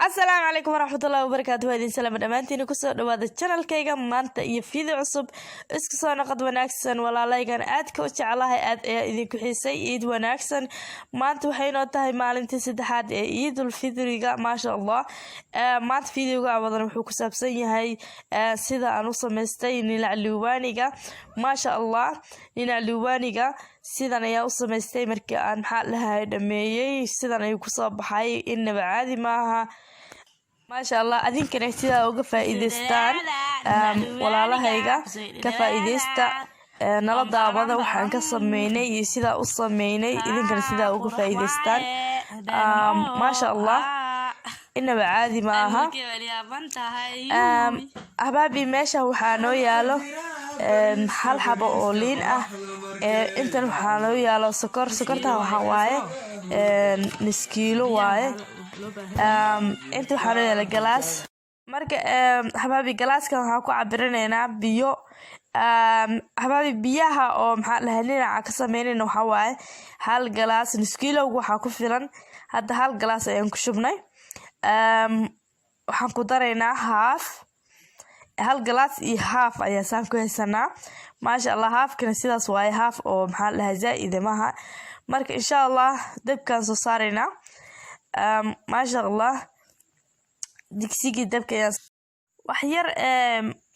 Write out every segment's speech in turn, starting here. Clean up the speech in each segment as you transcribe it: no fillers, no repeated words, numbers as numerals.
السلام عليكم ورحمة الله وبركاته. هذه سلام دمانتين كسر دواد الشانل كيغا مانتا iyo video cusub isku soo noqod wanaagsan walaalaygan aad ka jecelahay aad idinku xiisay iid wanaagsan maanta waxay noo tahay maalintii saddexaad ee Eidul Fidriga ma sha Allah maanta videoga wadan wuxuu ku saabsan yahay sida aan u sameystay ninac liwaaniga ma sha Allah ninac liwaaniga sidan ayaa u sameystay markii aan maxaa lahayd dhameeyay sidan ayuu ku soo baxay inaba caadi maaha ما شاء الله أذن كنا كتير أوقف فائدستان ولا لهيجا كفائدستا نرد عبادة وحن كصميني يسيدا أصميني إذن كنا كتير أوقف فائدستان ما شاء الله إنه بعادي معها أحبابي ماشى وحانو يالو حال حبا أولين أنت وحانو يالو سكرتها وحواي نسكيلو واي انت waxaan leeyahay galaas marka xabaabi galaaska waxaan ku cabiranaynaa biyo xabaabi biyaha oo maxaa la helinayaa ka sameeynayna waxa waaye hal galaas nus kiilo waxa ku filan hadda hal galaas ayaan ku shubnay waxaan ku daraynaa hal galaas iyo half ayaa saan ku haysanaa ma sha Allah half kana sidaas waaye half oo maxaa la zaa'id maaha marka insha Allah dabkan soo saarayna ما شاء الله دكسيجي دبكة يا وحير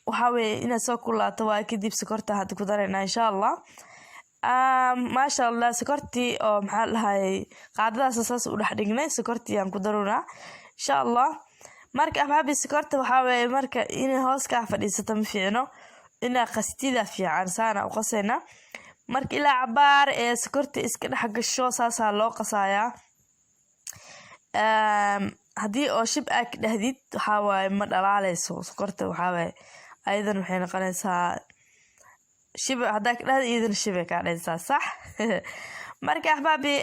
وحاول إن سكر توا كديب سكرتها هاد كدرنا إن شاء الله ما شاء الله سكرتي أو محل هاي قاعدة أساس ولا حرقنا سكرتي يعني كدرونا إن شاء الله مرك أحبابي سكرت وحاول مرك إن هوس كافر يستم فينا إن قستي ذا في عنسانا وقصينا مرك إلى عبار سكرتي إسكن حق الشو ساسا لو قصايا haddii oo shib aad dhahdid waxa waaye ma dhalaalayso sokorta waxa waaye aydan waxay noqonaysaa shib hadaa ka dhahdo iidan shib ka dhaysaa sax marka ahbaabi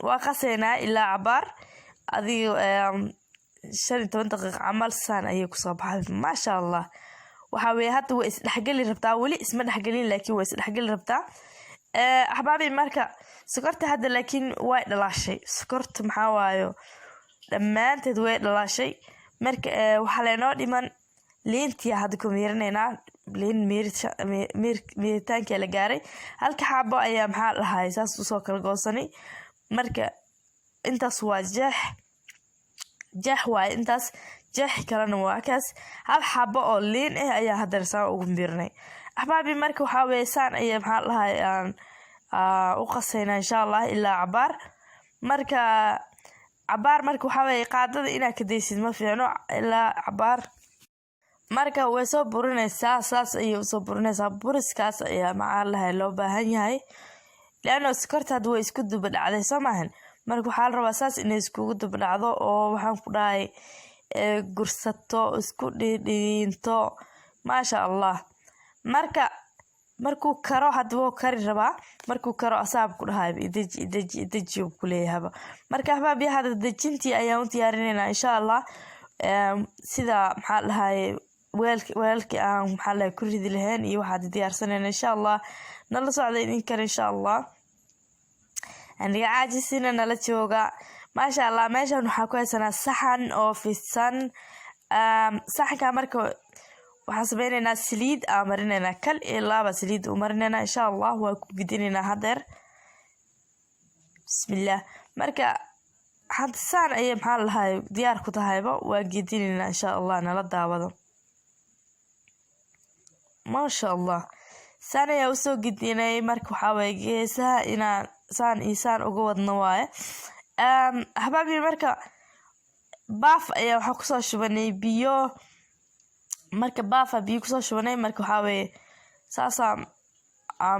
waa qaseynaa ilaa cabaar adiga 15 daqiiqo camal saan ayay ku soo baxay ma sha Allah waxa weeye hadda way isdhaxgali rabtaa wali isma dhaxgalin laakiin way isdhaxgali rabtaa ahbaabi marka sokorta hadda laakiin way dhalaashay sokorta maxaa waayo dhammaanteed way dhalaashay marka waxa leenoo dhiman liintii hadda ku miirinaynaa liin miiritaanka la gaaray halka xabo ayaa maxaa lahaay saas u soo kala goosanay marka intaas waa jeex waay intaas jeex kalena waa kaas hal xabo oo liin ayaa hadda saan ugu miirinay ahbaabi marka waxa weeysan ayaa maxaa lahaay u qasayna insha Allah ilaa cabaar marka waxa weey qaadada ina ka deysid ma fiicno ilaa cabaar marka way soo burinaysaa saas ay soo burinaysaa buriskaas ayaa macaan lahayd loo baahan yahay laano sokorta hadda way isku dub dhacday Soomahan marka waxa la rabaa saas inay isku dub dhacdo oo waxaan ku dhahay gursato isku dhidhiinto ma sha Allah markuu karo haduu kari rabaa markuu karo asaab ku dhahay idaji ku leeyahay marka ahbaabi hada dajintii ayaan u diyaarinayna insha Allah sida maxaa lahaay weelki aan maxaa la ku ridi lahayn iyo waxa diyaarsanayna insha Allah nala socday in kar insha Allah aniga caajisina nala jooga ma sha Allah meeshan waxa ku haysanaa saxan oo fidsan saxanka marka waxaan sameeynaa saliid amarinayna kal ilaaba saliid u marinayna insha Allah waa ku gidinayna hadeer bismillah marka hadsan ay maxaa lahaay diyaar ku tahayba waa gidinayna insha Allah nala daawado ma sha Allah sana yaa soo gidinay marka waxa way geesaha ina saan uga wadno waaye ahbaabi marka baaf ayaa waxa ku soo shubanay biyo marka baafa biyo kusoo shubanay marka waxa weeye saasa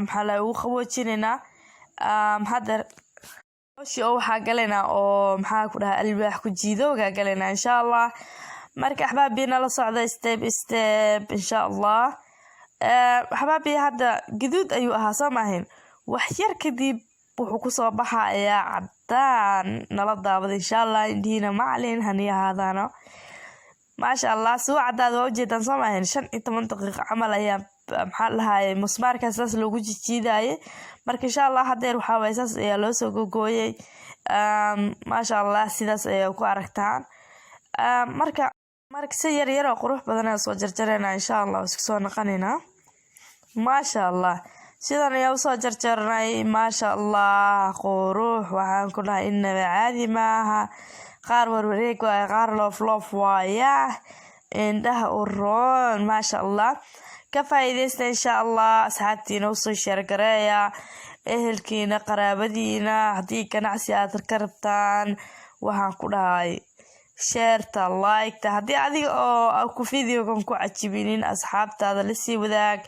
maxaa la ugu qaboojinayna hadar oo waxa galena oo maxaa ku dhahay alwaax ku jiidowga galena insha Allah marka ahbaabiina la socda step insha Allah ahbaabi hadda guduud ayuu ahaa Soomahan wax yar kadib wuxuu ku soo baxayaa cadaan nala daawada insha Allah indiina macalin haniya hadana ما شاء الله سوى عداد وجدان صماهن 15 دقيقة عمل أيام محل هاي مسمار كاساس لو جي جيداي marka insha Allah hadeer waxa way saas ayaa loo soo gogooyay ما شاء الله sidaas ay ku aragtaan marka si yar oo qurux badan aan soo jarjarayna insha Allah isku soo naqanina maasha Allah sidan ayaa soo jarjarnay maasha Allah qurux waxaan ku dhahay inaba caadi maaha qaar warwareeg waa qaar loof waaya indhaha u roon maasha Allah ka faa'iideysta insha Allah asxaabtiina u soo share gareeya ehelkiina qaraabadiina haddii ganacsi aad ka rabtaan waxaan ku dhahay sheerta like haddii adiga oo ku videogan ku cajibinin asxaabtaada la sii wadaag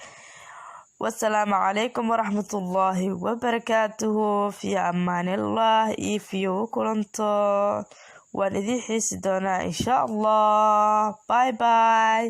والسلام عليكم ورحمة الله وبركاته في أمان الله إيفيو كلنتو وندي حيس دونا إن شاء الله باي باي